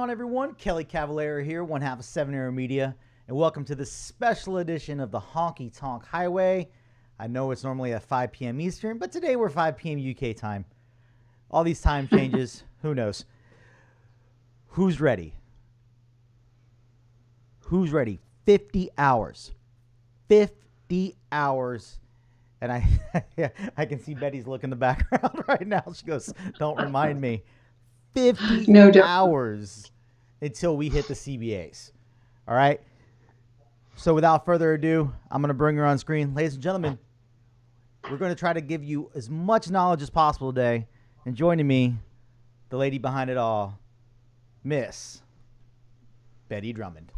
on, everyone? Kelly Cavallero here, one half of 7 Arrow Media, and welcome to this special edition of the Honky Tonk Highway. I know it's normally at 5 p.m. Eastern, but today we're 5 p.m. UK time. All these time changes, who knows? Who's ready? Who's ready? 50 hours. 50 hours. And I can see Betty's look in the background right now. She goes, don't remind me. 50 hours until we hit the CBAs. All right? So without further ado, I'm going to bring her on screen. Ladies and gentlemen, we're going to try to give you as much knowledge as possible today. And joining me, the lady behind it all, Miss Betty Drummond.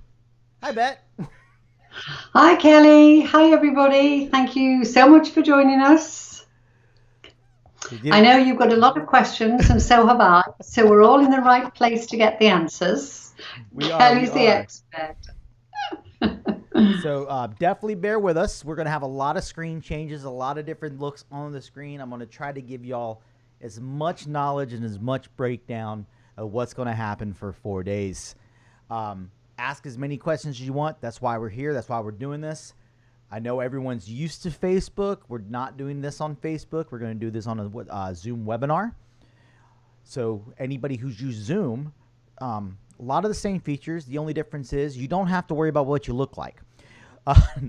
Hi, Bet. Hi, Kelly. Hi, everybody. Thank you so much for joining us. I know you've got a lot of questions, and so have I. So we're all in the right place to get the answers. Kelly's the expert. So definitely bear with us. We're going to have a lot of screen changes, a lot of different looks on the screen. I'm going to try to give y'all as much knowledge and as much breakdown of what's going to happen for 4 days. Ask as many questions as you want. That's why we're here. That's why we're doing this. I know everyone's used to Facebook. We're not doing this on Facebook. We're going to do this on a Zoom webinar. So anybody who's used Zoom, a lot of the same features. The only difference is you don't have to worry about what you look like.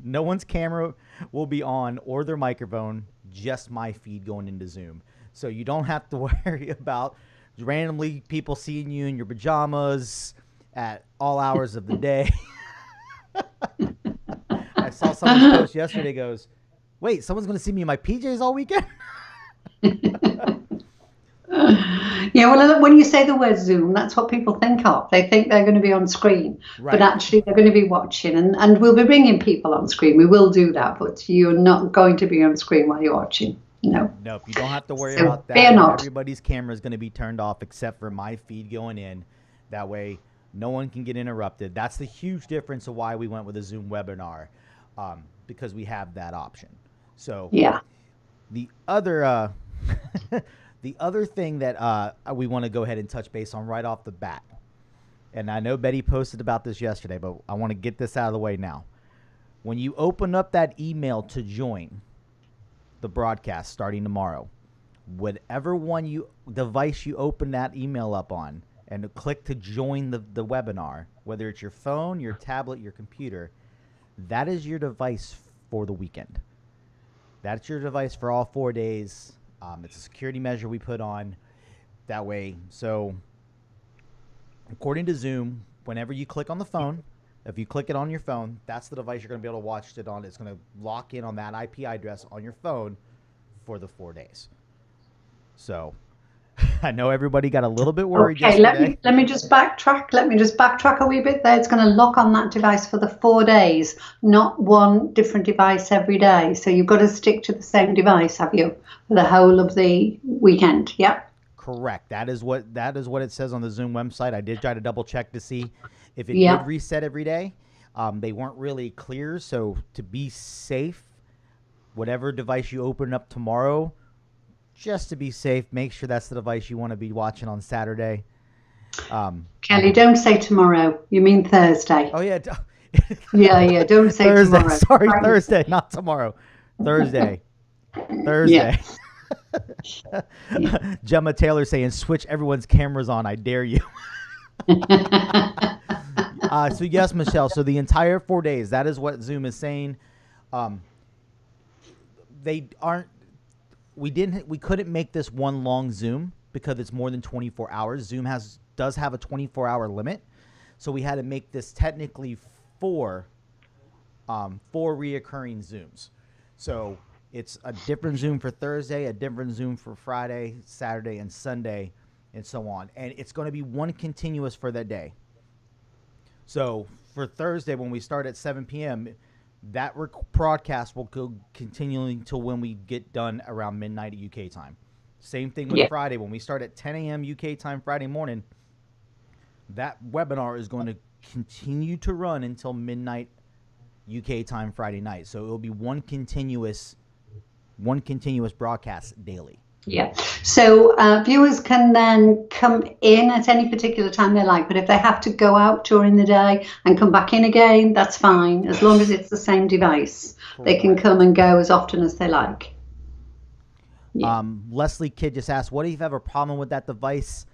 No one's camera will be on or their microphone, just my feed going into Zoom. So you don't have to worry about randomly people seeing you in your pajamas at all hours of the day. I saw someone's post yesterday goes, wait, someone's going to see me in my PJs all weekend? Yeah, well, when you say the word Zoom, that's what people think of. They think they're going to be on screen, right. But actually they're going to be watching. And we'll be bringing people on screen. We will do that, but you're not going to be on screen while you're watching. No. Nope, you don't have to worry about that. Everybody's camera is going to be turned off except for my feed going in. That way no one can get interrupted. That's the huge difference of why we went with a Zoom webinar. Because we have that option. So yeah, the other the other thing that we want to go ahead and touch base on right off the bat, and I know Betty posted about this yesterday, but I want to get this out of the way now. When you open up that email to join the broadcast starting tomorrow, whatever device you open that email up on and click to join the webinar, whether it's your phone, your tablet, your computer, that is your device for the weekend. That's your device for all 4 days. It's a security measure we put on that way. So according to Zoom, whenever you click on the phone, if you click it on your phone, that's the device you're going to be able to watch it on. It's going to lock in on that IP address on your phone for the 4 days. So I know everybody got a little bit worried yesterday. Let me just backtrack. Let me just backtrack a wee bit there. It's going to lock on that device for the 4 days, not one different device every day. So you've got to stick to the same device, have you, for the whole of the weekend? Yeah. Correct. That is what it says on the Zoom website. I did try to double check to see if it did reset every day. They weren't really clear. So to be safe, whatever device you open up tomorrow, just to be safe, make sure that's the device you want to be watching on Saturday. Kelly, don't say tomorrow. You mean Thursday. Oh, yeah. yeah, don't say Thursday. Tomorrow. Sorry, right. Thursday, not tomorrow. Thursday. Yeah. Gemma Taylor saying, switch everyone's cameras on. I dare you. So, yes, Michelle. So the entire 4 days, that is what Zoom is saying. They aren't. We couldn't make this one long Zoom because it's more than 24 hours. Zoom does have a 24-hour limit. So we had to make this technically four reoccurring Zooms. So it's a different Zoom for Thursday, a different Zoom for Friday, Saturday, and Sunday, and so on. And it's going to be one continuous for that day. So for Thursday, when we start at 7 p.m., that broadcast will go continuing until when we get done around midnight at UK time. Same thing with Friday. When we start at 10 a.m. UK time Friday morning, that webinar is going to continue to run until midnight UK time Friday night. So it will be one continuous broadcast daily. Yeah. So viewers can then come in at any particular time they like, but if they have to go out during the day and come back in again, that's fine. As long as it's the same device, they can come and go as often as they like. Yeah. Leslie Kidd just asked, what if you have a problem with that device?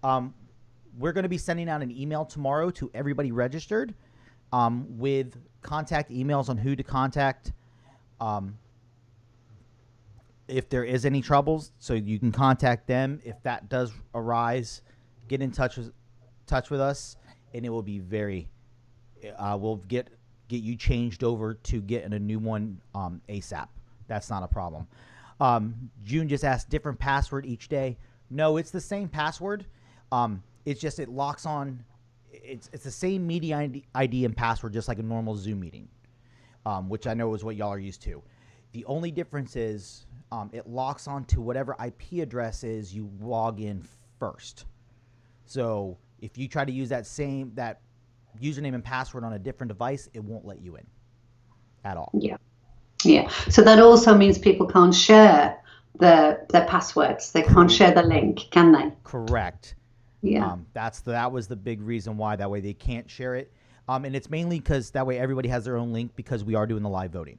We're going to be sending out an email tomorrow to everybody registered with contact emails on who to contact if there is any troubles. So you can contact them. If that does arise, get in touch with us, and it will be we'll get you changed over to getting a new one ASAP. That's not a problem. June just asked, different password each day. No, it's the same password. It's just it locks on. It's the same meeting ID and password, just like a normal Zoom meeting, which I know is what y'all are used to. The only difference is it locks on to whatever IP address is you log in first. So if you try to use that username and password on a different device, it won't let you in at all. Yeah. Yeah. So that also means people can't share their passwords. They can't share the link, can they? Correct. Yeah. That was the big reason why. That way they can't share it. And it's mainly because that way everybody has their own link, because we are doing the live voting.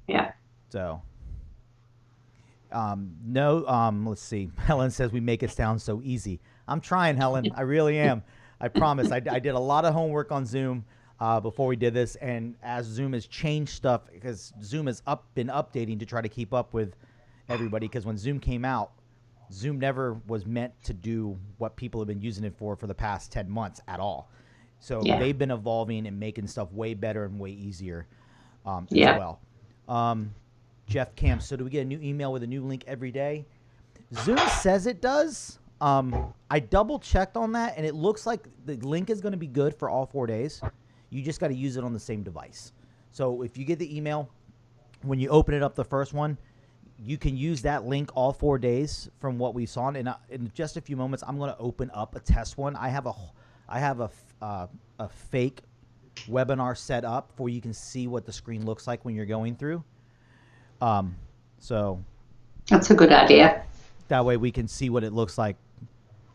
Yeah. So, no, let's see. Helen says we make it sound so easy. I'm trying, Helen. I really am. I promise. I did a lot of homework on Zoom before we did this, and as Zoom has changed stuff, because Zoom has been updating to try to keep up with everybody, because when Zoom came out, Zoom never was meant to do what people have been using it for the past 10 months at all. So they've been evolving and making stuff way better and way easier as well. Jeff Camp, so do we get a new email with a new link every day? Zoom says it does. I double checked on that, and it looks like the link is going to be good for all 4 days. You just got to use it on the same device. So if you get the email, when you open it up, the first one, you can use that link all 4 days from what we saw. And in just a few moments, I'm going to open up a test one. I have a fake webinar set up where you can see what the screen looks like when you're going through. So that's a good idea. That way we can see what it looks like.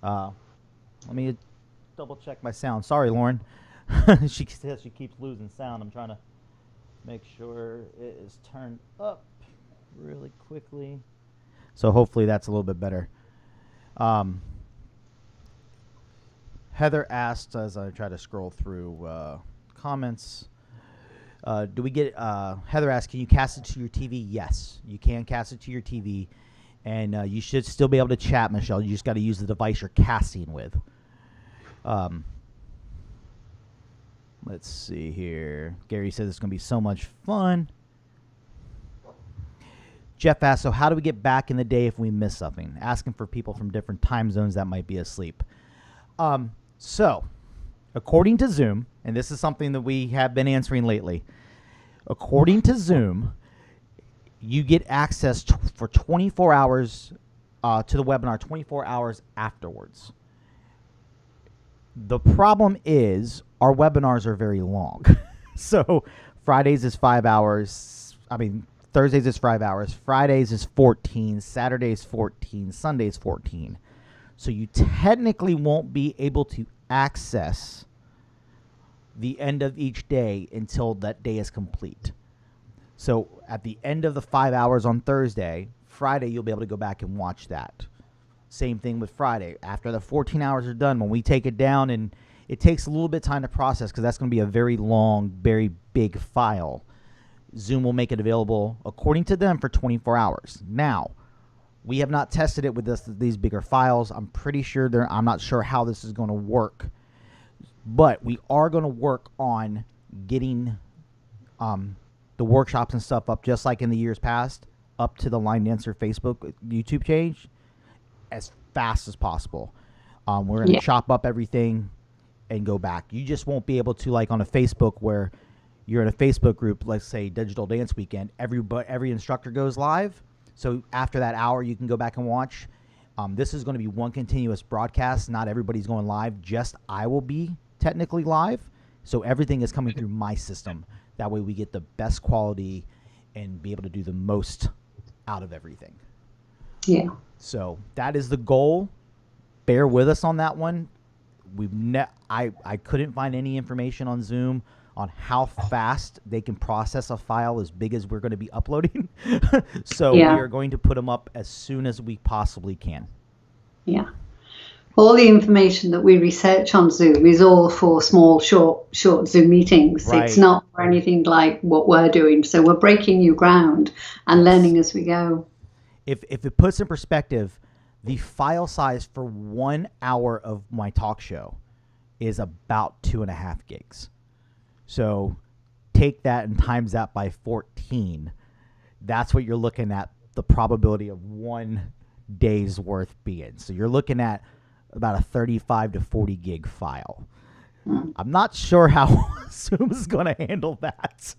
Let me double check my sound. Sorry, Lauren. She says she keeps losing sound. I'm trying to make sure it is turned up really quickly. So hopefully that's a little bit better. Heather asked, as I try to scroll through comments, do we get Heather asked, can you cast it to your TV? Yes, you can cast it to your TV, and you should still be able to chat, Michelle. You just got to use the device you're casting with. Let's see here. Gary says it's going to be so much fun. Jeff asked, so how do we get back in the day if we miss something? Asking for people from different time zones that might be asleep. So, according to Zoom, and this is something that we have been answering lately, according to Zoom, you get access for 24 hours to the webinar 24 hours afterwards. The problem is our webinars are very long. So Fridays is 5 hours. Thursdays is 5 hours. Fridays is 14. Saturdays 14. Sundays 14. So you technically won't be able to access the end of each day until that day is complete. So at the end of the 5 hours on Thursday, Friday you'll be able to go back and watch that. Same thing with Friday. After the 14 hours are done, when we take it down, and it takes a little bit of time to process because that's going to be a very long, very big file, Zoom will make it available, according to them, for 24 hours. Now, we have not tested it with these bigger files. I'm pretty sure I'm not sure how this is going to work. But we are going to work on getting the workshops and stuff up, just like in the years past, up to the Line Dancer Facebook, YouTube page as fast as possible. We're going to chop up everything and go back. You just won't be able to, like on a Facebook where you're in a Facebook group, let's say Digital Dance Weekend, every instructor goes live. So after that hour, you can go back and watch. This is going to be one continuous broadcast. Not everybody's going live. Just I will be technically live. So everything is coming through my system. That way we get the best quality and be able to do the most out of everything. Yeah. So that is the goal. Bear with us on that one. I couldn't find any information on Zoom on how fast they can process a file as big as we're going to be uploading. So we are going to put them up as soon as we possibly can. Yeah. All the information that we research on Zoom is all for small, short Zoom meetings. Right. It's not for anything like what we're doing. So we're breaking new ground and learning as we go. If it puts in perspective, the file size for 1 hour of my talk show is about 2.5 gigs. So take that and times that by 14. That's what you're looking at, the probability of 1 day's worth being. So you're looking at about a 35 to 40 gig file. I'm not sure how Zoom is going to handle that.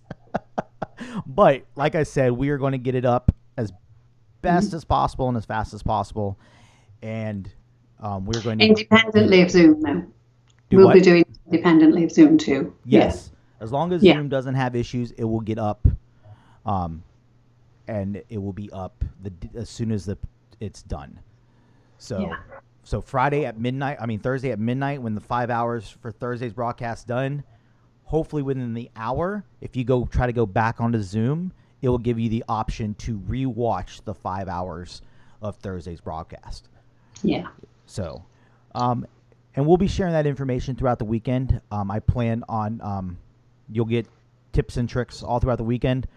But like I said, we are going to get it up as best as possible and as fast as possible. And we're going to... Independently of Zoom, though. We'll be doing independently of Zoom, too. Yes. As long as Zoom doesn't have issues, it will get up. And it will be up as soon as it's done. So Thursday at midnight, when the 5 hours for Thursday's broadcast done, hopefully within the hour, if you try to go back onto Zoom, it will give you the option to rewatch the 5 hours of Thursday's broadcast. Yeah. So, and we'll be sharing that information throughout the weekend. I plan on, you'll get tips and tricks all throughout the weekend.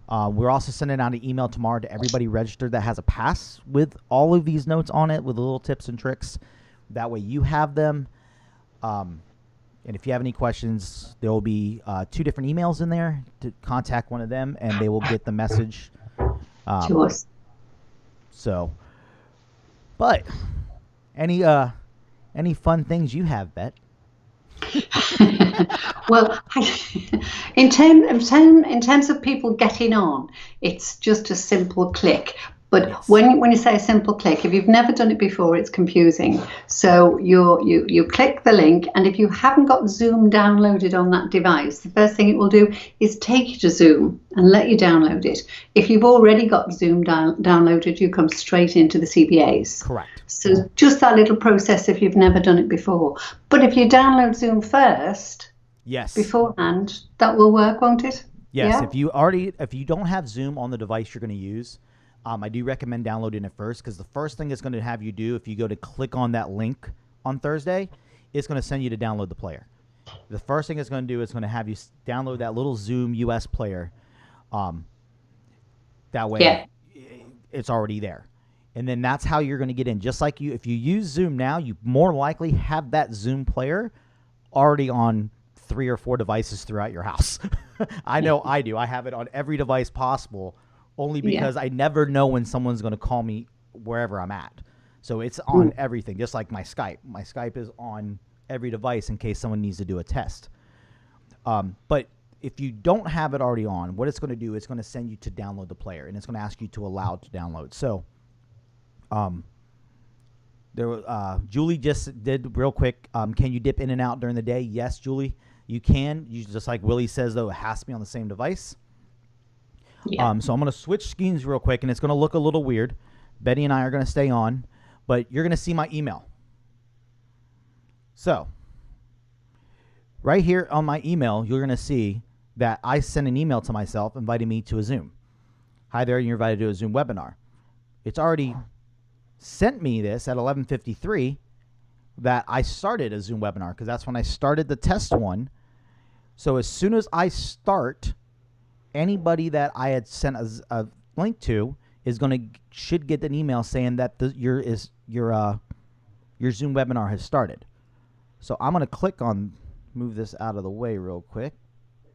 We're also sending out an email tomorrow to everybody registered that has a pass with all of these notes on it with little tips and tricks. That way you have them. And if you have any questions, there will be 2 different emails in there to contact one of them, and they will get the message to us. So, but any fun things you have, Bet? Well, in terms of people getting on, it's just a simple click. But when you say a simple click, if you've never done it before, it's confusing. So you click the link, and if you haven't got Zoom downloaded on that device, the first thing it will do is take you to Zoom and let you download it. If you've already got Zoom downloaded, you come straight into the CBAs. Correct. So just that little process if you've never done it before. But if you download Zoom first, beforehand, that will work, won't it? Yes. Yeah? If you don't have Zoom on the device you're going to use, I do recommend downloading it first, because the first thing it's going to have you do, if you go to click on that link on Thursday, it's going to send you to download the player. The first thing it's going to do is going to have you download that little Zoom US player. That way it's already there. And then that's how you're going to get in. Just like if you use Zoom now, you more likely have that Zoom player already on 3 or 4 devices throughout your house. I know I do. I have it on every device possible, only because I never know when someone's going to call me wherever I'm at. So it's on everything, just like my Skype. My Skype is on every device in case someone needs to do a test. But if you don't have it already on, what it's going to do, it's going to send you to download the player, and it's going to ask you to allow it to download. So Julie just did real quick. Can you dip in and out during the day? Yes, Julie, you can. Just like Willie says, though, it has to be on the same device. Yeah. So I'm going to switch screens real quick, and it's going to look a little weird. Betty and I are going to stay on, but you're going to see my email. So right here on my email, you're going to see that I sent an email to myself inviting me to a Zoom. Hi there, you're invited to a Zoom webinar. It's already sent me this at 11:53 that I started a Zoom webinar, because that's when I started the test one. So as soon as I start, anybody that I had sent a link to should get an email saying that your Zoom webinar has started. So I'm going to click on, move this out of the way real quick.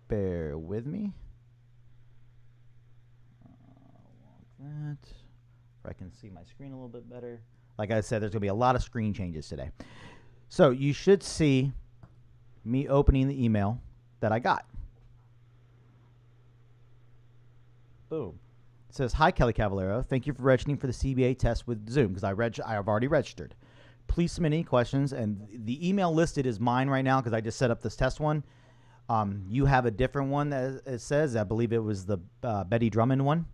Bear with me. That. If I can see my screen a little bit better. Like I said, there's going to be a lot of screen changes today. So you should see me opening the email that I got. Boom. It says, "Hi, Kelly Cavallero. Thank you for registering for the CBA test with Zoom," because I have already registered. "Please submit any questions." And the email listed is mine right now because I just set up this test one. You have a different one that it says. I believe it was the Betty Drummond one.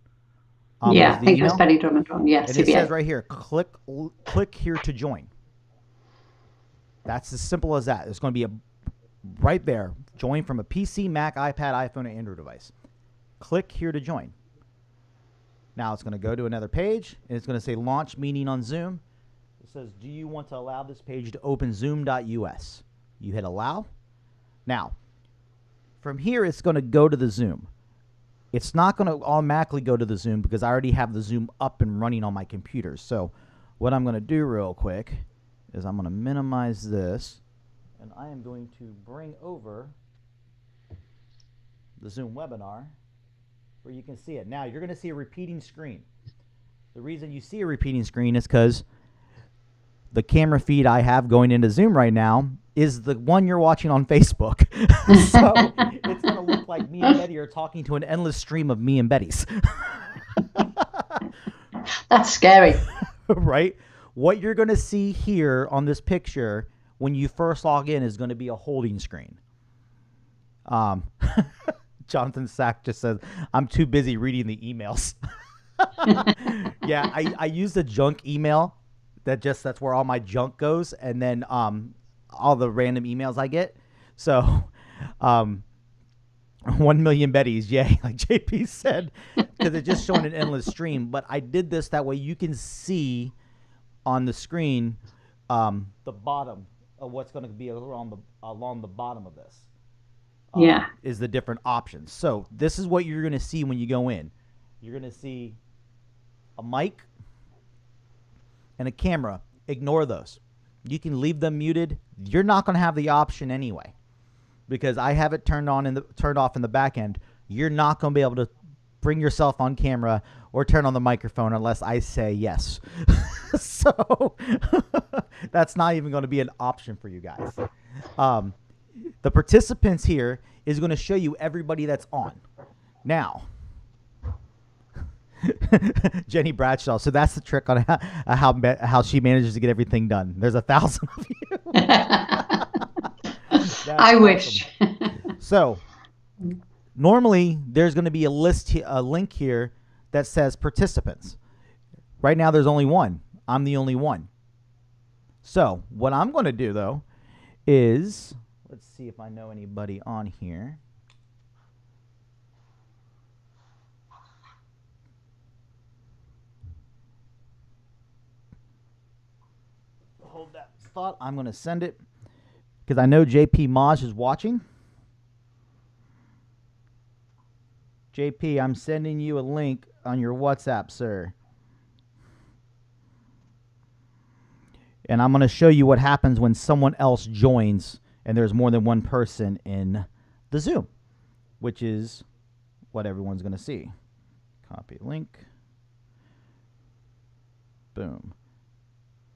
Yeah, I think it was Betty Drummond one. Yeah, and CBA. It says right here, click here to join. That's as simple as that. It's going to be right there. Join from a PC, Mac, iPad, iPhone, or Android device. Click here to join. Now it's going to go to another page, and it's going to say launch meeting on Zoom. It says, do you want to allow this page to open zoom.us? You hit allow. Now, from here, it's going to go to the Zoom. It's not going to automatically go to the Zoom because I already have the Zoom up and running on my computer. So what I'm going to do real quick is I'm going to minimize this, and I am going to bring over the Zoom webinar where you can see it. Now, you're going to see a repeating screen. The reason you see a repeating screen is because the camera feed I have going into Zoom right now is the one you're watching on Facebook. So it's going to look like me and Betty are talking to an endless stream of me and Betty's. That's scary. Right? What you're going to see here on this picture when you first log in is going to be a holding screen. Jonathan Sack just says, I'm too busy reading the emails. Yeah, I use the junk email. That's where all my junk goes, and then all the random emails I get. So 1 million Bettys, yay, like JP said, because it's just showing an endless stream. But I did this that way you can see on the screen the bottom of what's going to be along the bottom of this. Yeah. Is the different options. So this is what you're going to see when you go in. You're going to see a mic and a camera. Ignore those. You can leave them muted. You're not going to have the option anyway because I have it turned off in the back end. You're not going to be able to bring yourself on camera or turn on the microphone unless I say yes. So that's not even going to be an option for you guys. The participants here is going to show you everybody that's on. Now, Jenny Bradshaw. So that's the trick on how she manages to get everything done. There's 1,000 of you. I wish. So normally there's going to be a link here that says participants. Right now there's only one. I'm the only one. So what I'm going to do though is, let's see if I know anybody on here. Hold that thought. I'm going to send it because I know JP Maj is watching. JP, I'm sending you a link on your WhatsApp, sir. And I'm going to show you what happens when someone else joins and there's more than one person in the Zoom, which is what everyone's going to see. Copy link. Boom.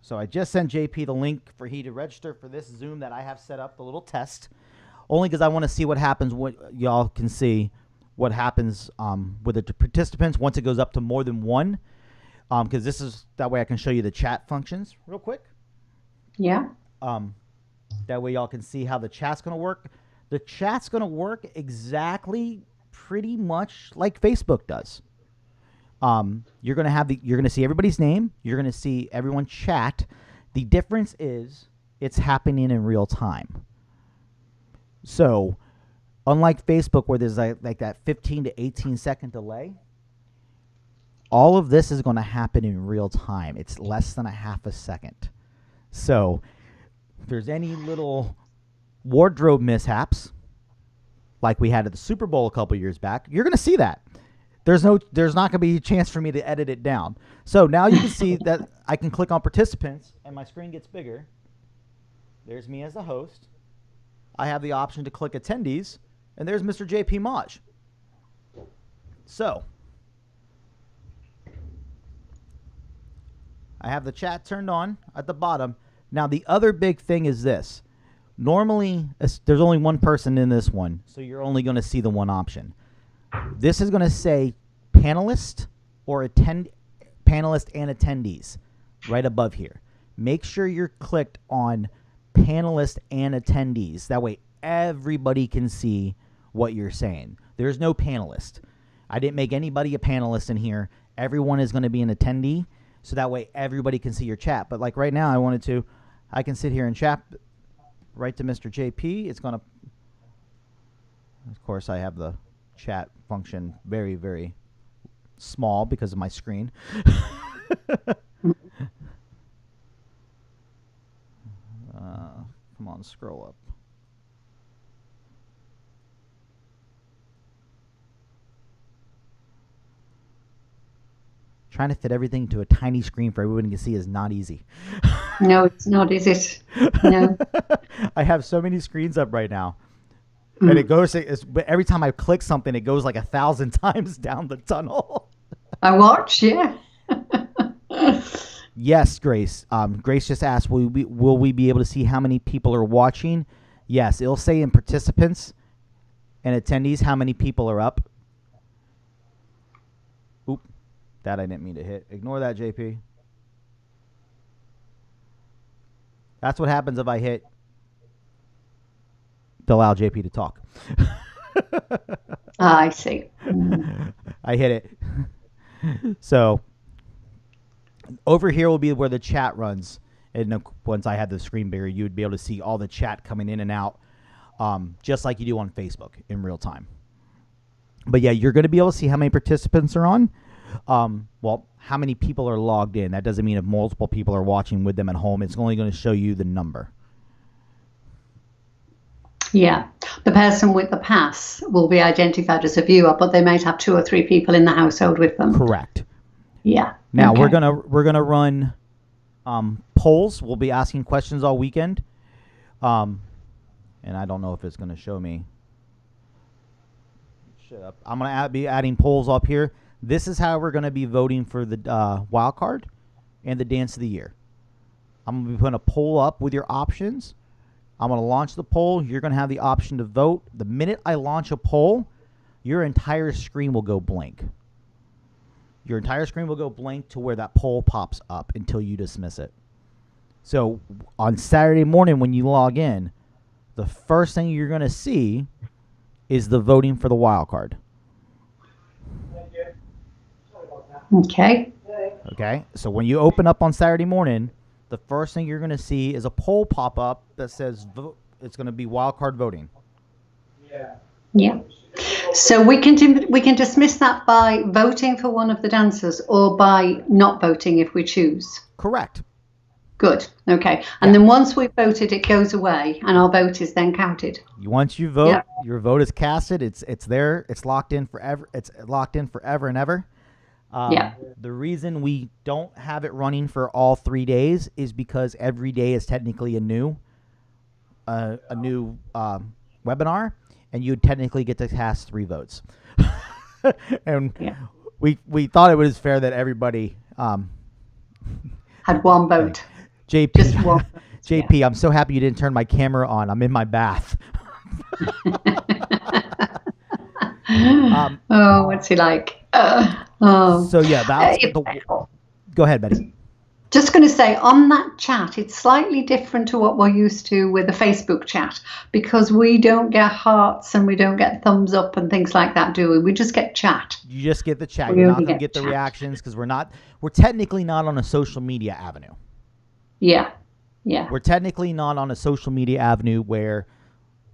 So I just sent JP the link for he to register for this Zoom that I have set up, the little test, only because I want to see what happens. What y'all can see what happens with the participants once it goes up to more than one, because this is that way I can show you the chat functions real quick. Yeah. That way y'all can see how the chat's going to work. The chat's going to work exactly pretty much like Facebook does. You're going to see everybody's name. You're going to see everyone chat. The difference is it's happening in real time. So unlike Facebook where there's like that 15 to 18 second delay, all of this is going to happen in real time. It's less than a half a second. So if there's any little wardrobe mishaps like we had at the Super Bowl a couple years back, you're going to see that. There's not going to be a chance for me to edit it down. So now you can see that I can click on participants and my screen gets bigger. There's me as the host. I have the option to click attendees, and there's Mr. JP Maj. So I have the chat turned on at the bottom. Now the other big thing is this. Normally, there's only one person in this one, so you're only going to see the one option. This is going to say panelist or panelist and attendees right above here. Make sure you're clicked on panelist and attendees. That way everybody can see what you're saying. There's no panelist. I didn't make anybody a panelist in here. everyone is going to be an attendee, so that way everybody can see your chat. But like right now, I can sit here and chat right to Mr. JP. It's going to, of course, I have the chat function very, very small because of my screen. Come on, scroll up. Trying to fit everything to a tiny screen for everyone to see is not easy. No, it's not, is it? No. I have so many screens up right now. And it goes, but every time I click something, it goes like 1,000 times down the tunnel. I watch, yeah. Yes, Grace. Grace just asked, will we be able to see how many people are watching? Yes, it'll say in participants and attendees how many people are up. Oop, that I didn't mean to hit. Ignore that, JP. That's what happens if I hit to allow JP to talk. I see. I hit it. So over here will be where the chat runs. And once I had the screen bigger, you would be able to see all the chat coming in and out, just like you do on Facebook in real time. But yeah, you're going to be able to see how many participants are on. Well, how many people are logged in. That doesn't mean if multiple people are watching with them at home. It's only going to show you the number. Yeah. The person with the pass will be identified as a viewer, but they might have 2 or 3 people in the household with them. Correct. Yeah. Now we're gonna run polls. We'll be asking questions all weekend. And I don't know if it's gonna show me. Shut up. I'm gonna be adding polls up here. This is how we're gonna be voting for the wild card and the dance of the year. I'm gonna be putting a poll up with your options. I'm going to launch the poll. You're going to have the option to vote. The minute I launch a poll, your entire screen will go blank. Your entire screen will go blank to where that poll pops up until you dismiss it. So on Saturday morning when you log in, the first thing you're going to see is the voting for the wild card. Okay. Okay. So when you open up on Saturday morning, the first thing you're going to see is a poll pop up that says vote. It's going to be wild card voting. Yeah. So we can dismiss that by voting for one of the dancers or by not voting if we choose. Correct. Good. Okay. And then once we've voted, it goes away, and our vote is then counted. Once you vote, your vote is casted. It's there. It's locked in forever. It's locked in forever and ever. The reason we don't have it running for all 3 days is because every day is technically a new webinar, and you technically get to cast 3 votes. And we thought it was fair that everybody had one vote. JP, just one. JP, I'm so happy you didn't turn my camera on. I'm in my bath. What's he like? So yeah, that's go ahead, Betty. Just going to say, on that chat, it's slightly different to what we're used to with the Facebook chat, because we don't get hearts and we don't get thumbs up and things like that, do we? We just get chat. You just get the chat. You're not going to get the reactions because we're technically not on a social media avenue. Yeah. We're technically not on a social media avenue where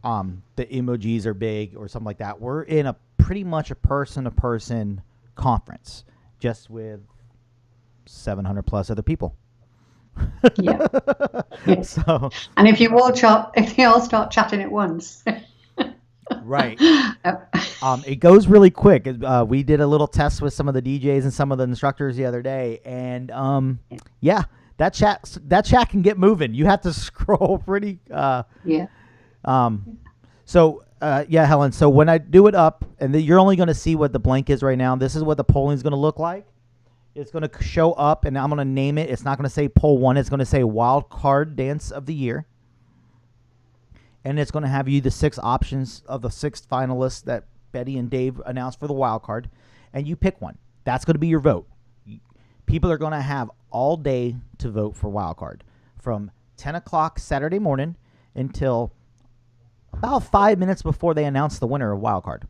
the emojis are big or something like that. We're in a pretty much a person-to-person conference, just with 700 plus other people. Yeah. So, and if you all start chatting at once. Right. It goes really quick. We did a little test with some of the DJs and some of the instructors the other day, and that chat can get moving. You have to scroll pretty. Helen. So when I do it up, and you're only going to see what the blank is right now. This is what the polling is going to look like. It's going to show up, and I'm going to name it. It's not going to say poll 1. It's going to say wild card dance of the year. And it's going to have you the 6 options of the 6 finalists that Betty and Dave announced for the wild card. And you pick one. That's going to be your vote. People are going to have all day to vote for wild card from 10 o'clock Saturday morning until about 5 minutes before they announce the winner of wild card.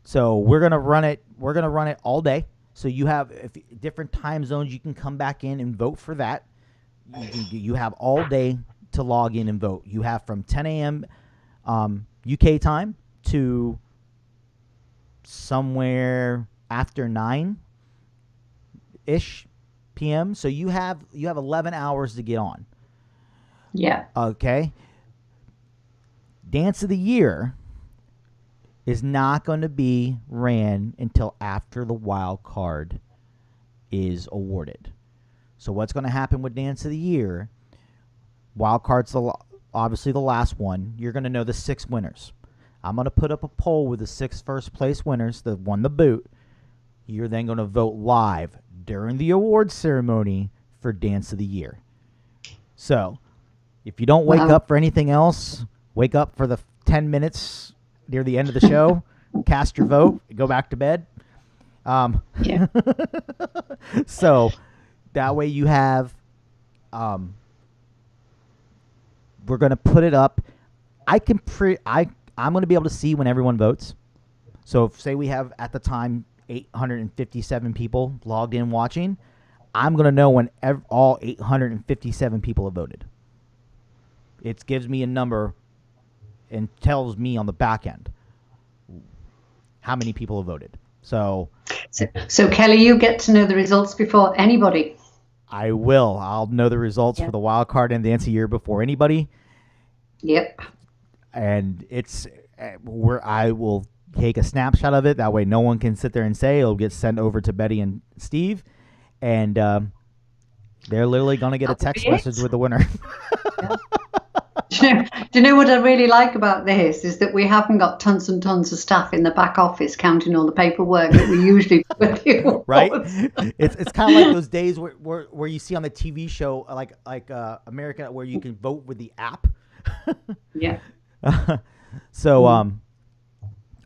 So we're going to run it all day. So you have different time zones. You can come back in and vote for that. You have all day to log in and vote. You have from 10 a.m. UK time to somewhere after 9-ish p.m. So you have 11 hours to get on. Yeah. Okay. Dance of the Year is not going to be ran until after the wild card is awarded. So what's going to happen with Dance of the Year? Wild card's obviously the last one. You're going to know the 6 winners. I'm going to put up a poll with the 6 first place winners that won the boot. You're then going to vote live during the awards ceremony for Dance of the Year. So if you don't wake up for anything else, wake up for the 10 minutes near the end of the show, cast your vote, go back to bed. Yeah. So that way you have, we're going to put it up. I'm going to be able to see when everyone votes. So if, say we have at the time 857 people logged in watching, I'm going to know when all 857 people have voted. It gives me a number and tells me on the back end how many people have voted. So Kelly, you get to know the results before anybody. I will. I'll know the results for the wild card and Dance of the Year before anybody. Yep. And it's where I will take a snapshot of it. That way no one can sit there and say it'll get sent over to Betty and Steve. And they're literally going to get a text message with the winner. Yeah. Do you know what I really like about this is that we haven't got tons and tons of staff in the back office counting all the paperwork that we usually do with you. Right? It's kind of like those days where you see on the TV show like America where you can vote with the app. Yeah. So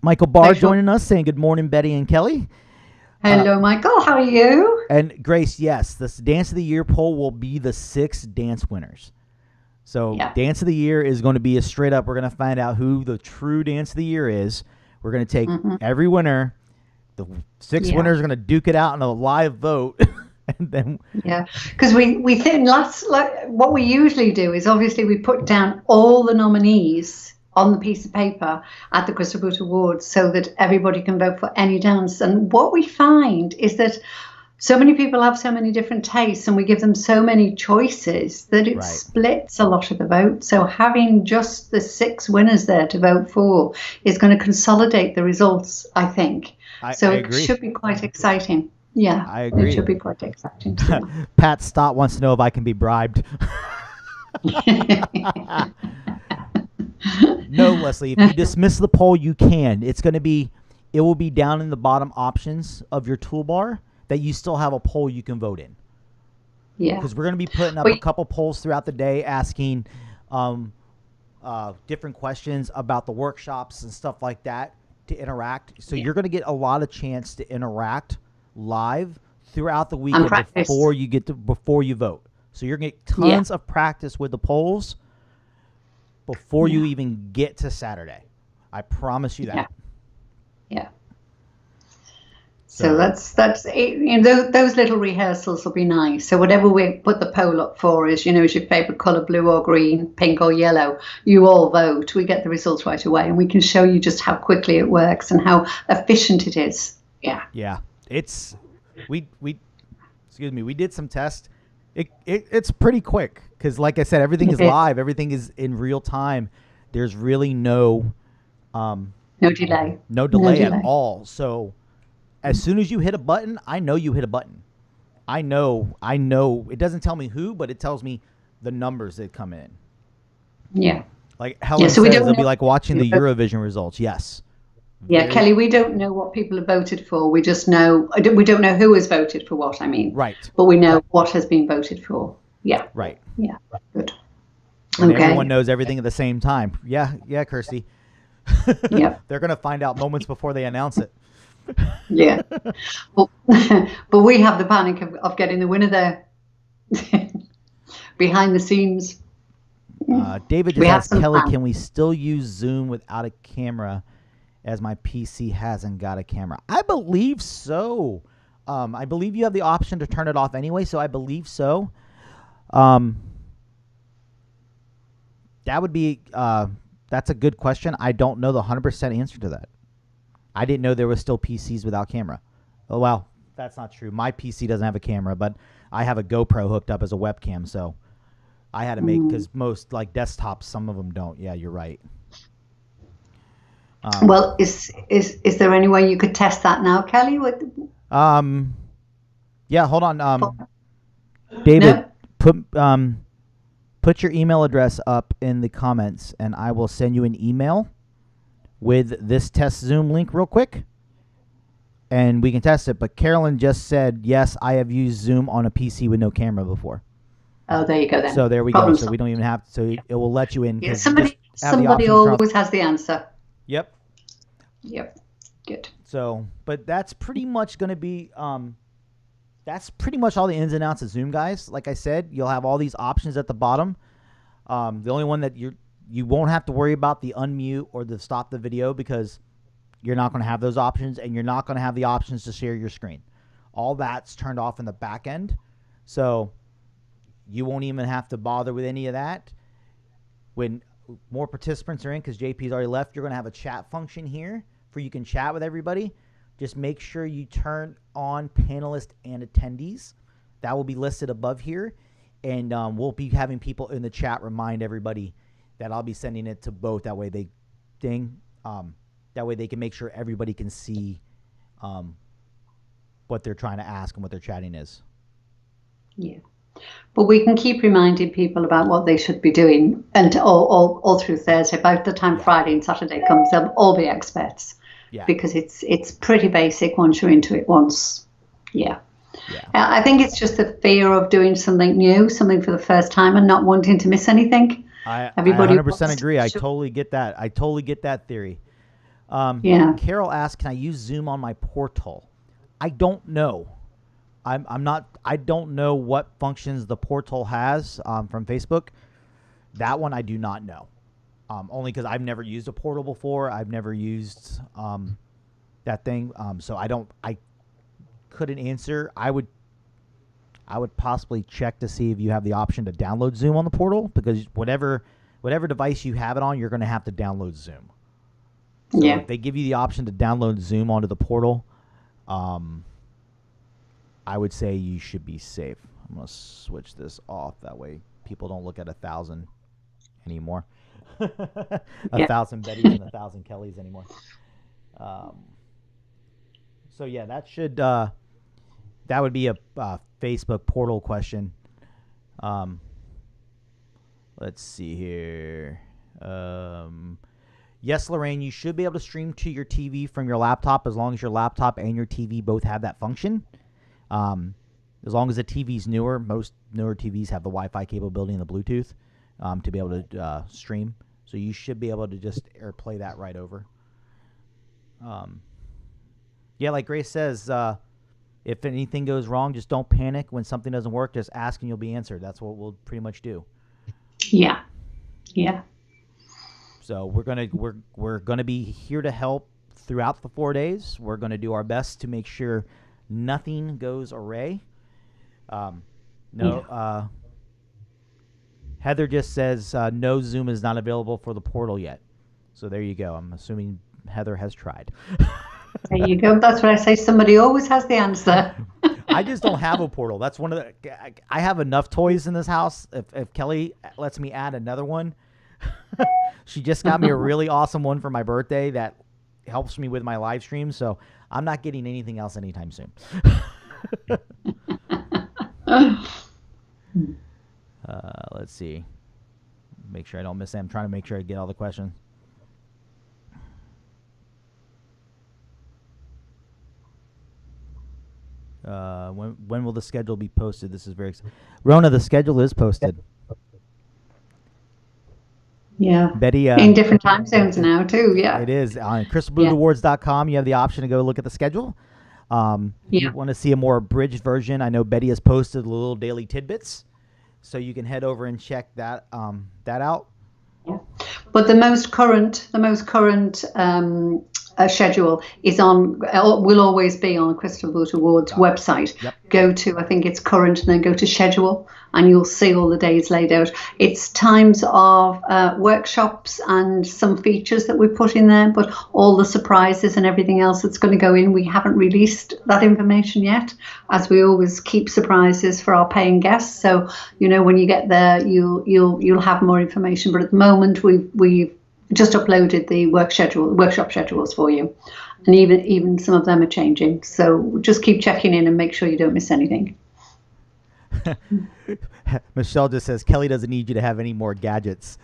Michael Barr joining us saying good morning, Betty and Kelly. Hello, Michael. How are you? And Grace, yes, this Dance of the Year poll will be the 6 dance winners. So Dance of the Year is going to be a straight up. We're going to find out who the true Dance of the Year is. We're going to take every winner. The 6 winners are going to duke it out in a live vote. And then because we think what we usually do is obviously we put down all the nominees on the piece of paper at the Crystal Boot Awards so that everybody can vote for any dance. And what we find is that so many people have so many different tastes and we give them so many choices that it splits a lot of the vote. So having just the 6 winners there to vote for is going to consolidate the results, I think. It should be quite exciting. Yeah, I agree. It should be quite exciting. Pat Stott wants to know if I can be bribed. No, Leslie, if you dismiss the poll, you can. It will be down in the bottom options of your toolbar that you still have a poll you can vote in. Yeah. Because we're going to be putting up a couple polls throughout the day asking different questions about the workshops and stuff like that to interact. So you're going to get a lot of chance to interact live throughout the weekend before you vote. So you're going to get tons of practice with the polls before you even get to Saturday. I promise you that. Yeah. So that's those little rehearsals will be nice. So whatever we put the poll up for is your favorite color, blue or green, pink or yellow. You all vote. We get the results right away, and we can show you just how quickly it works and how efficient it is. Yeah. Yeah. We did some tests. It's pretty quick because, like I said, everything is live. Everything is in real time. There's really no delay. No delay at all. So as soon as you hit a button, I know you hit a button. I know. It doesn't tell me who, but it tells me the numbers that come in. Yeah. Like Helen says, it'll be like watching the Eurovision results. Yes. Yeah, Kelly, we don't know what people have voted for. We just know, we don't know who has voted for what, I mean. Right. But we know what has been voted for. Yeah. Right. Yeah, good. And everyone knows everything at the same time. Yeah, Kirsty. Yeah. They're going to find out moments before they announce it. Yeah. But we have the panic of getting the winner there. Behind the scenes. David just asked Kelly, can we still use Zoom without a camera as my PC hasn't got a camera? I believe so. I believe you have the option to turn it off anyway, so I believe so. That would be that's a good question. I don't know the 100% answer to that. I didn't know there was still PCs without camera. Oh, well, that's not true. My PC doesn't have a camera, but I have a GoPro hooked up as a webcam, so I had to make, because most like desktops, some of them don't. Yeah, you're right. Well, is there any way you could test that now, Kelly? Yeah, hold on. David, no? Put your email address up in the comments, and I will send you an email with this test Zoom link real quick, and we can test it. But Carolyn just said, yes, I have used Zoom on a PC with no camera before. Oh, there you go then. So there we go. So we don't even have to. So it will let you in. Yeah, somebody always has the answer. Yep. Good. So, but that's pretty much going to be that's pretty much all the ins and outs of Zoom, guys. Like I said, you'll have all these options at the bottom. The only one that you won't have to worry about the unmute or the stop the video, because you're not going to have those options, and you're not going to have the options to share your screen. All that's turned off in the back end. So you won't even have to bother with any of that. When more participants are in, because JP's already left, you're going to have a chat function here for you can chat with everybody. Just make sure you turn on panelists and attendees. That will be listed above here. And we'll be having people in the chat remind everybody that I'll be sending it to both. That way they that way they can make sure everybody can see what they're trying to ask and what their chatting is. Yeah. But we can keep reminding people about what they should be doing, and all through Thursday. By the time Friday and Saturday comes, they'll all be experts. Yeah. Because it's pretty basic once you're into it once. Yeah. I think it's just the fear of doing something new, something for the first time, and not wanting to miss anything. Everybody 100% agree. I totally get that. I totally get that theory. Carol asked, can I use Zoom on my Porthole? I don't know. I don't know what functions the Porthole has from Facebook. That one I do not know. Only because I've never used a portal before. I've never used that thing. So I couldn't answer. I would possibly check to see if you have the option to download Zoom on the portal, because whatever device you have it on, you're going to have to download Zoom. So if they give you the option to download Zoom onto the portal, I would say you should be safe. I'm going to switch this off. That way people don't look at 1,000 anymore. 1,000 Bettys and 1,000 Kellys anymore. So yeah, that should that would be a Facebook portal question. Let's see here. Yes, Lorraine, you should be able to stream to your TV from your laptop, as long as your laptop and your TV both have that function. As long as the TV's newer, most newer TVs have the Wi-Fi capability and the Bluetooth to be able to stream. So you should be able to just AirPlay that right over. Yeah, like Grace says, if anything goes wrong, just don't panic. When something doesn't work, just ask and you'll be answered. That's what we'll pretty much do. Yeah. So we're gonna be here to help throughout the 4 days. We're gonna do our best to make sure nothing goes awry. Heather just says no, Zoom is not available for the portal yet. So there you go. I'm assuming Heather has tried. There you go. That's what I say. Somebody always has the answer. I just don't have a portal. That's one of the. I have enough toys in this house. If Kelly lets me add another one, she just got me a really awesome one for my birthday that helps me with my live stream. So I'm not getting anything else anytime soon. Let's see. Make sure I don't miss them. I'm trying to make sure I get all the questions. When will the schedule be posted? This is very exciting. Rona, the schedule is posted. Yeah. Betty, in different time zones now too. Yeah. It is on crystalblueawards.com. You have the option to go look at the schedule. You want to see a more abridged version? I know Betty has posted little daily tidbits, so you can head over and check that out. Yeah. But the most current schedule is on, will always be on Crystal Boot Awards website. Yep. Go to, I think it's current, and then go to schedule, and you'll see all the days laid out. It's times of workshops and some features that we put in there, but all the surprises and everything else that's going to go in, we haven't released that information yet, as we always keep surprises for our paying guests. So, when you get there, you'll have more information. But at the moment, we've just uploaded the workshop schedules for you, and even some of them are changing. So just keep checking in and make sure you don't miss anything. Michelle just says Kelly doesn't need you to have any more gadgets.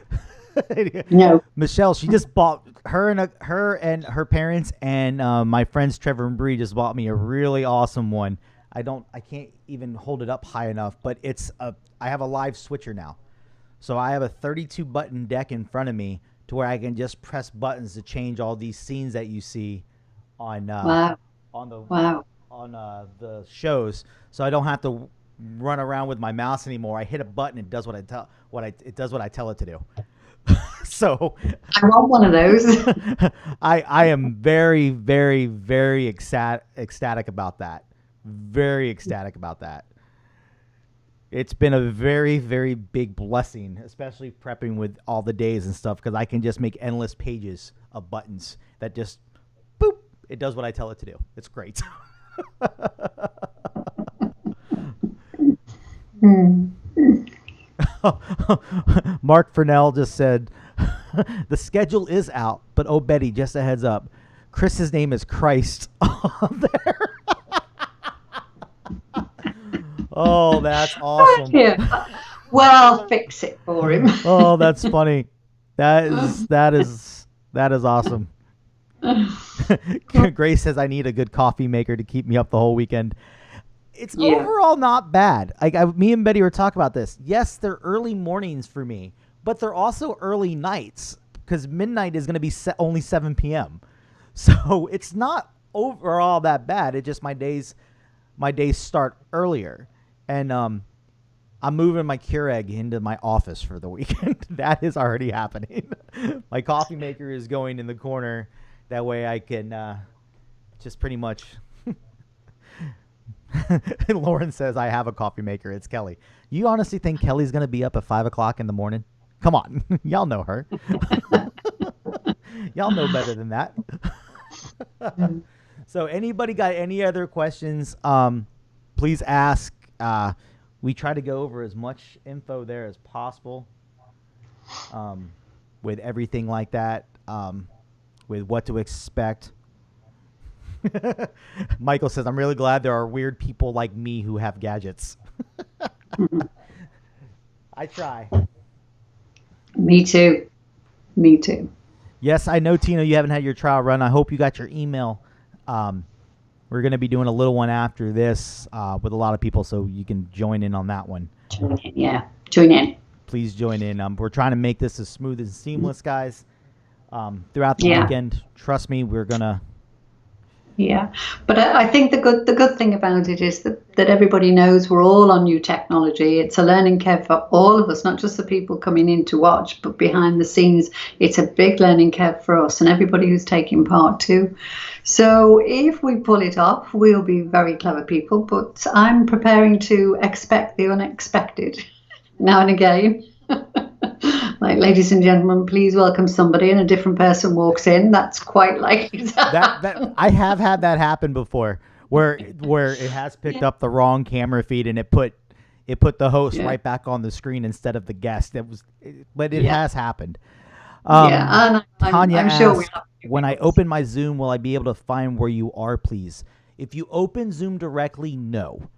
No, Michelle, she just bought her and her parents and my friends Trevor and Bree just bought me a really awesome one. I can't even hold it up high enough, but I have a live switcher now, so I have a 32 button deck in front of me, to where I can just press buttons to change all these scenes that you see on the shows. So I don't have to run around with my mouse anymore. I hit a button, it does what I tell it to do. So I want one of those. I am very, very, very ecstatic about that. Very ecstatic about that. It's been a very, very big blessing, especially prepping with all the days and stuff, because I can just make endless pages of buttons that just, boop, it does what I tell it to do. It's great. Mark Furnell just said, the schedule is out, but oh, Betty, just a heads up. Chris's name is Christ on there. Oh, that's awesome. Yeah. Well, I'll fix it for him. Oh, that's funny. That is awesome. Grace says I need a good coffee maker to keep me up the whole weekend. It's overall not bad. Me and Betty were talking about this. Yes, they're early mornings for me, but they're also early nights, because midnight is going to be only 7 p.m. So it's not overall that bad. It's just my days start earlier. And I'm moving my Keurig into my office for the weekend. That is already happening. My coffee maker is going in the corner. That way I can just pretty much... Lauren says, I have a coffee maker. It's Kelly. You honestly think Kelly's going to be up at 5 o'clock in the morning? Come on. Y'all know her. Y'all know better than that. So anybody got any other questions, please ask. We try to go over as much info there as possible with everything like that, with what to expect. Michael says, I'm really glad there are weird people like me who have gadgets. I try. Me too. Yes, I know, Tina, you haven't had your trial run. I hope you got your email. We're going to be doing a little one after this with a lot of people, so you can join in on that one. Join in. Please join in. We're trying to make this as smooth and seamless, guys. Throughout the weekend, trust me, we're going to... Yeah, but I think the good thing about it is that everybody knows we're all on new technology. It's a learning curve for all of us, not just the people coming in to watch, but behind the scenes, it's a big learning curve for us and everybody who's taking part too. So if we pull it off, we'll be very clever people, but I'm preparing to expect the unexpected now and again. Like, ladies and gentlemen, please welcome somebody, and a different person walks in. That's quite likely. that I have had that happen before, where it has picked up the wrong camera feed and it put the host right back on the screen instead of the guest. But it has happened. And Tanya I'm sure asks, when I open my Zoom, will I be able to find where you are, please? If you open Zoom directly, no.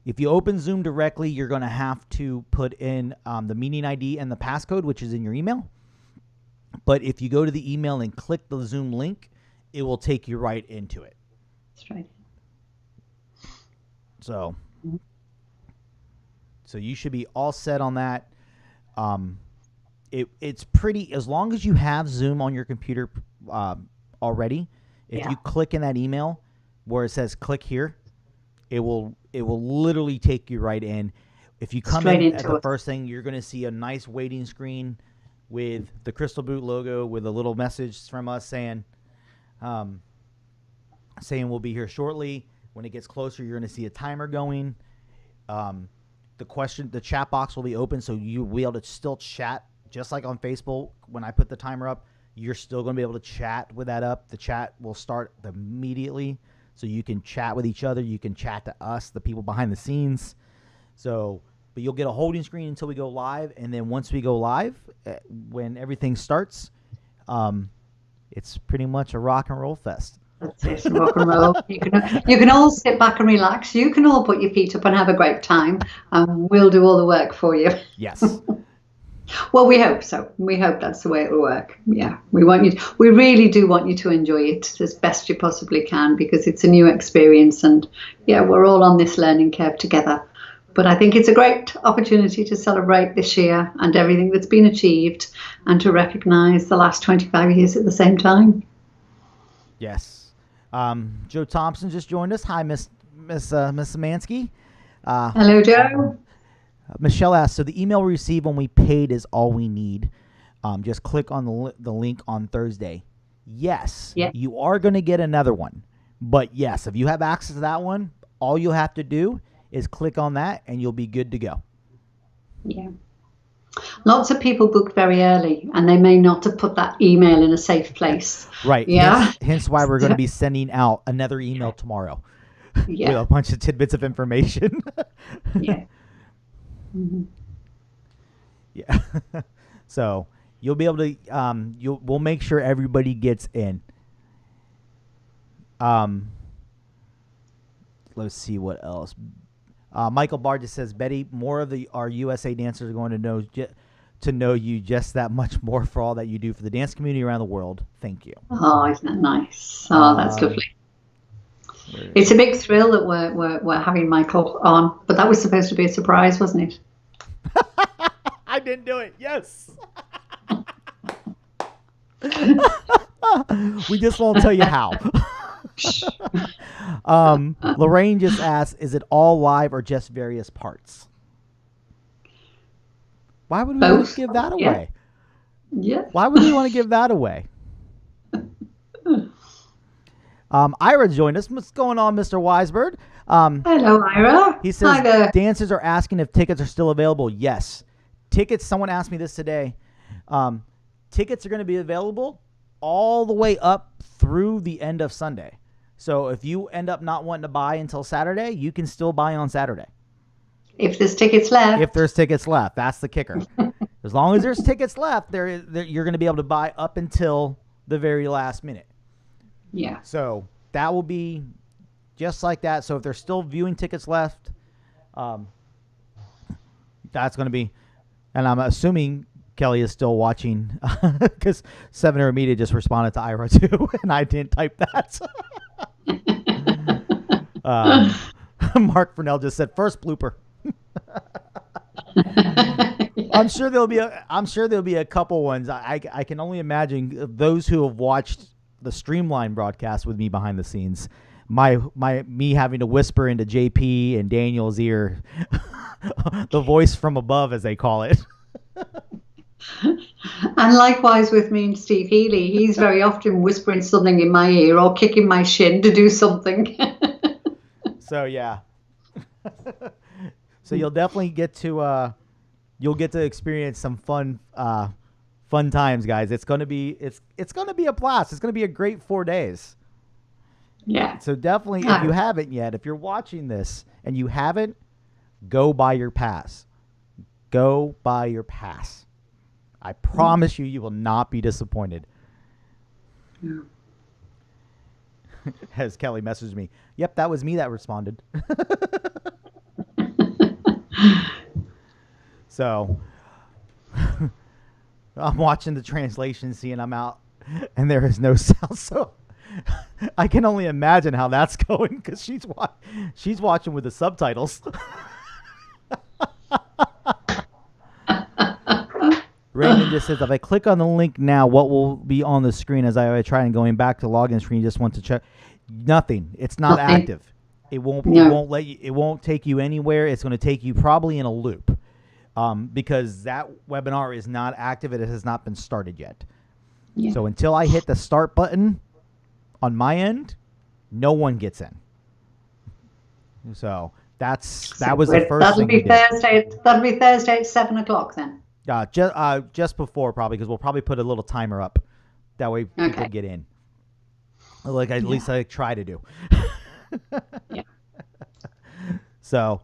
If you open Zoom directly, you're going to have to put in the meeting ID and the passcode, which is in your email. But if you go to the email and click the Zoom link, it will take you right into it. That's right. So you should be all set on that. It's pretty, as long as you have Zoom on your computer already, if you click in that email where it says click here, it will literally take you right in. If you come Straight in at into the it. first thing, you're going to see a nice waiting screen with the Crystal Boot logo with a little message from us saying, saying we'll be here shortly. When it gets closer, you're going to see a timer going. The chat box will be open, so you'll be able to still chat, just like on Facebook. When I put the timer up, you're still going to be able to chat with that up. The chat will start immediately, so you can chat with each other. You can chat to us, the people behind the scenes. So, but you'll get a holding screen until we go live, and then once we go live, when everything starts, it's pretty much a rock and roll fest. That's it, rock and roll. You can all sit back and relax. You can all put your feet up and have a great time, and we'll do all the work for you. Yes. Well, we hope so. We hope that's the way it will work. Yeah, we really do want you to enjoy it as best you possibly can, because it's a new experience, and yeah, we're all on this learning curve together. But I think it's a great opportunity to celebrate this year and everything that's been achieved, and to recognise the last 25 years at the same time. Yes. Joe Thompson just joined us. Hi, Miss Samansky. Hello, Joe. Michelle asked, so the email we received when we paid is all we need. Just click on the link on Thursday. Yes, You are going to get another one. But yes, if you have access to that one, all you'll have to do is click on that and you'll be good to go. Yeah. Lots of people book very early, and they may not have put that email in a safe place. Right. Yeah. Hence why we're going to be sending out another email tomorrow. Yeah. With a bunch of tidbits of information. Yeah. Mm-hmm. Yeah. So you'll be able to. We'll make sure everybody gets in. Let's see what else. Michael Barr just says, Betty, more of our USA dancers are going to know you just that much more for all that you do for the dance community around the world. Thank you. Oh, isn't that nice? Oh, that's lovely. It's a big thrill that we're having Michael on, but that was supposed to be a surprise, wasn't it? I didn't do it. Yes. We just won't tell you how. Lorraine just asked, is it all live or just various parts? Why would we want to give that away? Yeah. Why would we want to give that away? Ira joined us. What's going on, Mr. Weisberg? Hello, Ira. He says dancers are asking if tickets are still available. Yes. Tickets, someone asked me this today. Tickets are going to be available all the way up through the end of Sunday. So if you end up not wanting to buy until Saturday, you can still buy on Saturday. If there's tickets left. If there's tickets left. That's the kicker. As long as there's tickets left, you're going to be able to buy up until the very last minute. Yeah. So that will be just like that. So if there's still viewing tickets left, that's going to be, and I'm assuming Kelly is still watching because 7 Media just responded to Ira too, and I didn't type that. Mark Fernell just said first blooper. I'm sure there'll be a couple ones. I can only imagine those who have watched the Streamline broadcast with me behind the scenes. Me having to whisper into JP and Daniel's ear, the voice from above, as they call it. And likewise with me and Steve Healy, he's very often whispering something in my ear or kicking my shin to do something. So yeah. So you'll definitely get to experience some fun times, guys. It's gonna be a blast. It's gonna be a great 4 days. Yeah. So definitely, if you haven't yet, if you're watching this and you haven't, go buy your pass. Go buy your pass. I promise you will not be disappointed. Yeah. As Kelly messaged me, yep, that was me that responded. So I'm watching the translation, seeing I'm out, and there is no sound. So I can only imagine how that's going because she's watching with the subtitles. Raymond just says, if I click on the link now, what will be on the screen as I try and going back to login screen? Just want to check. Nothing. It's not active. It won't. No. It won't let you. It won't take you anywhere. It's going to take you probably in a loop, because that webinar is not active. It has not been started yet. Yeah. So until I hit the start button on my end, no one gets in. So that was the first thing we did. That'll be Thursday at 7 o'clock then. Just before probably, because we'll probably put a little timer up. That way people get in. Like at least I try to do. Yeah. So,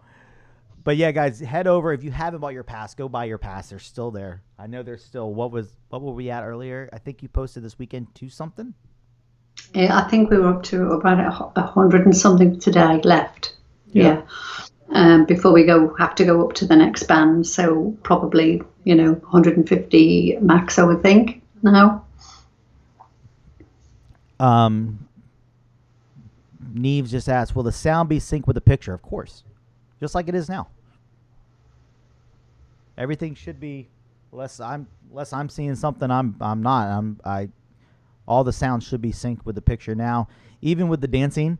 but yeah, guys, head over. If you haven't bought your pass, go buy your pass. They're still there. I know they're still. What were we at earlier? I think you posted this weekend 2 something. Yeah, I think we were up to about 100 and something today left. Yeah. Before we have to go up to the next band, so probably 150 max, I would think now. Neves just asked, will the sound be synced with the picture? Of course, just like it is now. Everything should be, unless I'm seeing something I'm not. All the sounds should be synced with the picture now. Even with the dancing,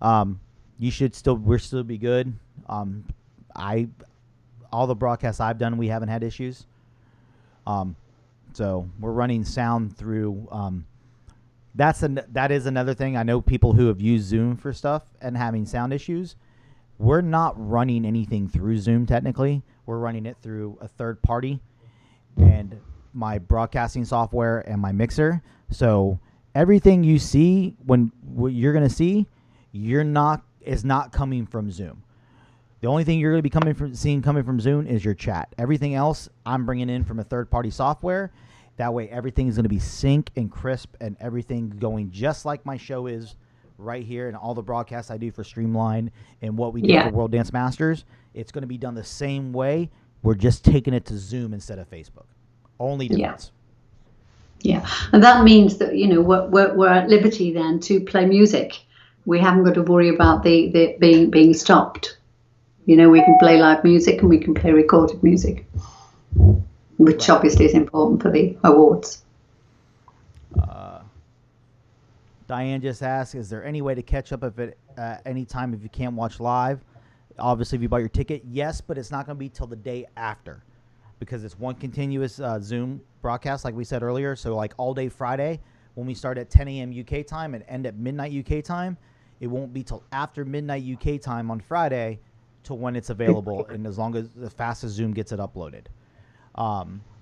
we're still be good. All the broadcasts I've done, we haven't had issues. So we're running sound through. That is another thing. I know people who have used Zoom for stuff and having sound issues. We're not running anything through Zoom technically. We're running it through a third party and my broadcasting software and my mixer. So everything you see, what you're going to see, is not coming from Zoom. The only thing you're going to be coming from Zoom is your chat. Everything else I'm bringing in from a third-party software. That way everything is going to be sync and crisp and everything going just like my show is right here and all the broadcasts I do for Streamline and what we do for World Dance Masters. It's going to be done the same way. We're just taking it to Zoom instead of Facebook. Only difference. Yeah, and that means that we're at liberty then to play music. We haven't got to worry about the being stopped. We can play live music and we can play recorded music, which obviously is important for the awards. Diane just asked, is there any way to catch up any time if you can't watch live? Obviously, if you bought your ticket, yes, but it's not going to be till the day after because it's one continuous Zoom broadcast, like we said earlier. So like all day Friday, when we start at 10 a.m. UK time and end at midnight UK time, it won't be till after midnight UK time on Friday to when it's available, and as long as fast as Zoom gets it uploaded.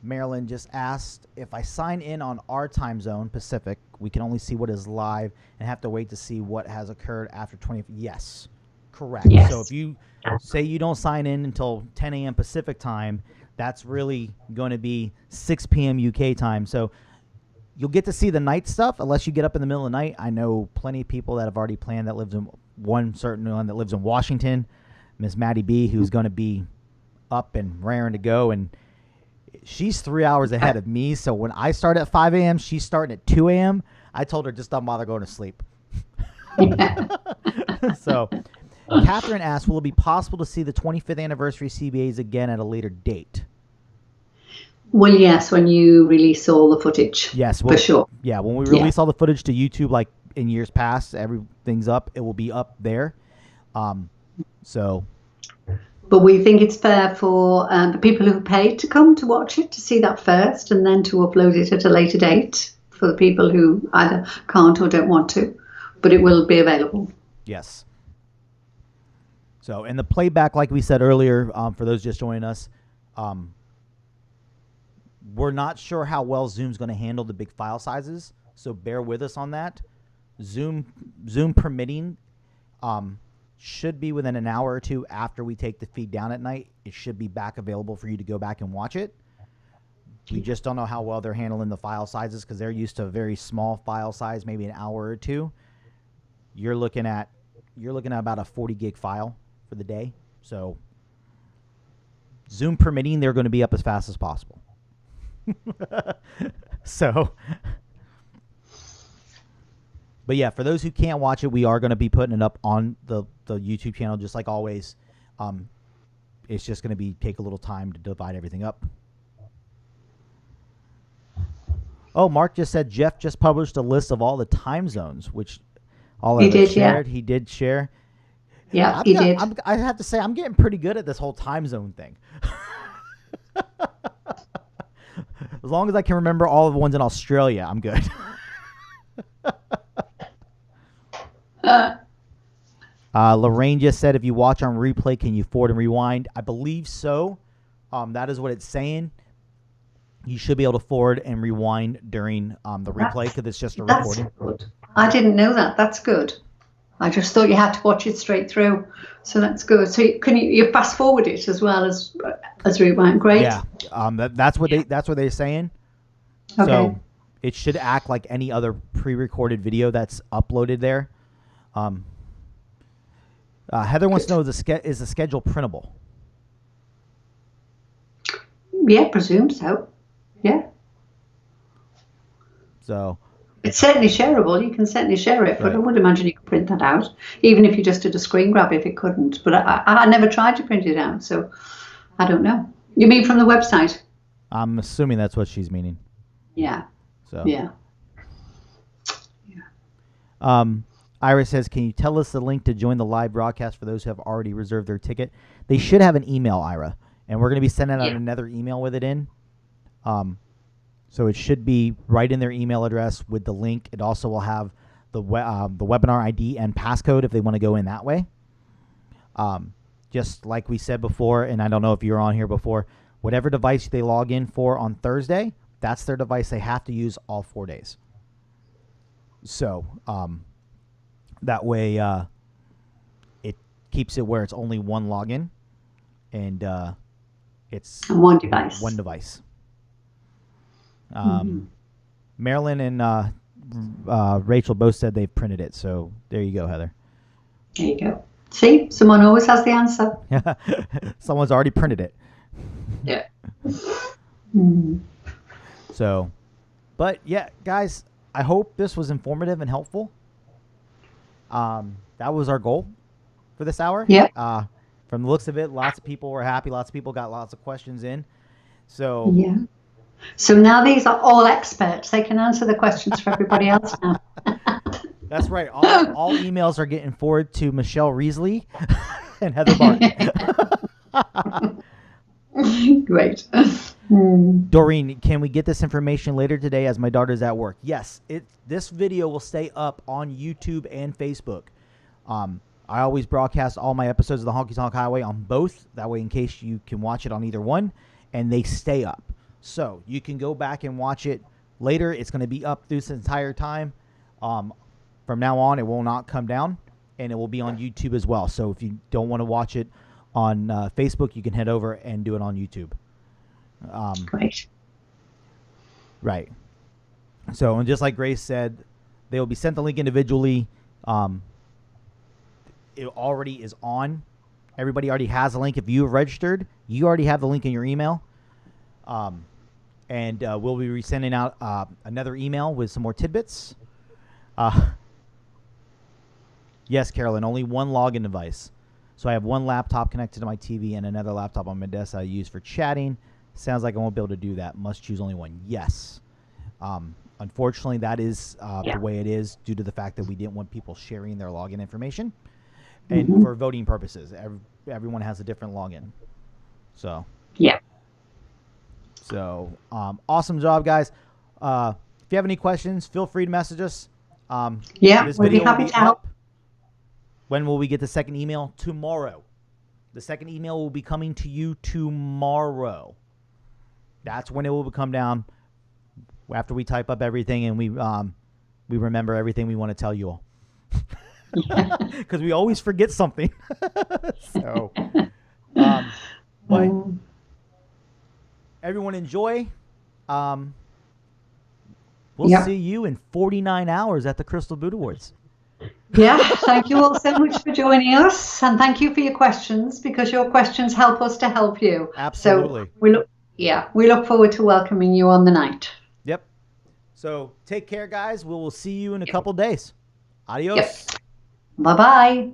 Marilyn just asked, if I sign in on our time zone, Pacific, we can only see what is live and have to wait to see what has occurred after 20. Yes, correct. Yes. So if you say you don't sign in until 10 a.m. Pacific time, that's really going to be 6 p.m. UK time. So you'll get to see the night stuff unless you get up in the middle of the night. I know plenty of people that have already planned that lives in one that lives in Washington, Miss Maddie B, who's going to be up and raring to go. And she's 3 hours ahead of me. So when I start at 5 a.m., she's starting at 2 a.m. I told her just don't bother going to sleep. So Catherine asked, will it be possible to see the 25th anniversary CBAs again at a later date? Well, yes, when you release all the footage. Yes, for sure. Yeah, when we release all the footage to YouTube, like in years past, everything's up. It will be up there. But we think it's fair for the people who paid to come to watch it to see that first, and then to upload it at a later date for the people who either can't or don't want to. But it will be available. Yes. So, and the playback, like we said earlier, for those just joining us, we're not sure how well Zoom's going to handle the big file sizes, so bear with us on that. Zoom permitting should be within an hour or two after we take the feed down at night. It should be back available for you to go back and watch it. We just don't know how well they're handling the file sizes because they're used to a very small file size, maybe an hour or two. You're looking at about a 40 gig file for the day. So Zoom permitting, they're going to be up as fast as possible. So, but yeah, for those who can't watch it, we are going to be putting it up on the YouTube channel, just like always. It's just going to take a little time to divide everything up. Oh, Mark just said Jeff just published a list of all the time zones, which all of us shared. Yeah. He did share. Yeah, he did. I have to say, I'm getting pretty good at this whole time zone thing. As long as I can remember all of the ones in Australia, I'm good. Lorraine just said, if you watch on replay, can you forward and rewind? I believe so. That is what it's saying. You should be able to forward and rewind during the replay because it's just a recording. Good. I didn't know that. That's good. I just thought you had to watch it straight through. So that's good. So you fast forward it as well as rewind. Great. Yeah. That's what they're saying. Okay. So it should act like any other pre-recorded video that's uploaded there. Heather wants to know, is the schedule printable? Yeah, presume so. Yeah. So it's certainly shareable. You can certainly share it, but I would imagine you could print that out, even if you just did a screen grab if it couldn't. But I never tried to print it out, so I don't know. You mean from the website? I'm assuming that's what she's meaning. Yeah. So yeah. Iris says, can you tell us the link to join the live broadcast for those who have already reserved their ticket? They should have an email, Ira, and we're going to be sending out another email with it in. So it should be right in their email address with the link. It also will have the webinar ID and passcode if they want to go in that way. Just like we said before, and I don't know if you were on here before, whatever device they log in for on Thursday, that's their device they have to use all 4 days. So that way it keeps it where it's only one login and it's one device. One device. Marilyn and Rachel both said they've printed it, so there you go, Heather. There you go. See, someone always has the answer. Someone's already printed it. Yeah. So, but yeah, guys, I hope this was informative and helpful. That was our goal for this hour. Yeah. From the looks of it, lots of people were happy. Lots of people got lots of questions in. So yeah. So now these are all experts. They can answer the questions for everybody else now. That's right. All emails are getting forwarded to Michelle Reesley and Heather Barton. Great. Doreen, can we get this information later today as my daughter's at work? Yes. This video will stay up on YouTube and Facebook. I always broadcast all my episodes of the Honky Tonk Highway on both. That way, in case you can watch it on either one, and they stay up. So you can go back and watch it later. It's going to be up through this entire time. From now on, it will not come down, and it will be on YouTube as well. So if you don't want to watch it on Facebook, you can head over and do it on YouTube. Great. Right. So, and just like Grace said, they will be sent the link individually. It already is on. Everybody already has a link. If you have registered, you already have the link in your email. And we'll be resending out another email with some more tidbits. Yes, Carolyn, only one login device. So I have one laptop connected to my TV and another laptop on my desk I use for chatting. Sounds like I won't be able to do that. Must choose only one. Yes. Unfortunately, that is the way it is due to the fact that we didn't want people sharing their login information. And for voting purposes, everyone has a different login. So. Yeah. So, awesome job, guys. If you have any questions, feel free to message us. We'll be happy to help. When will we get the second email? Tomorrow. The second email will be coming to you tomorrow. That's when it will come down after we type up everything and we remember everything we want to tell you all. Because we always forget something. So, but everyone enjoy. We'll see you in 49 hours at the Crystal Boot Awards. Yeah, thank you all so much for joining us, and thank you for your questions, because your questions help us to help you. Absolutely. So we look forward to welcoming you on the night. Yep. So take care, guys. We will see you in a couple days. Adios. Yep. Bye-bye.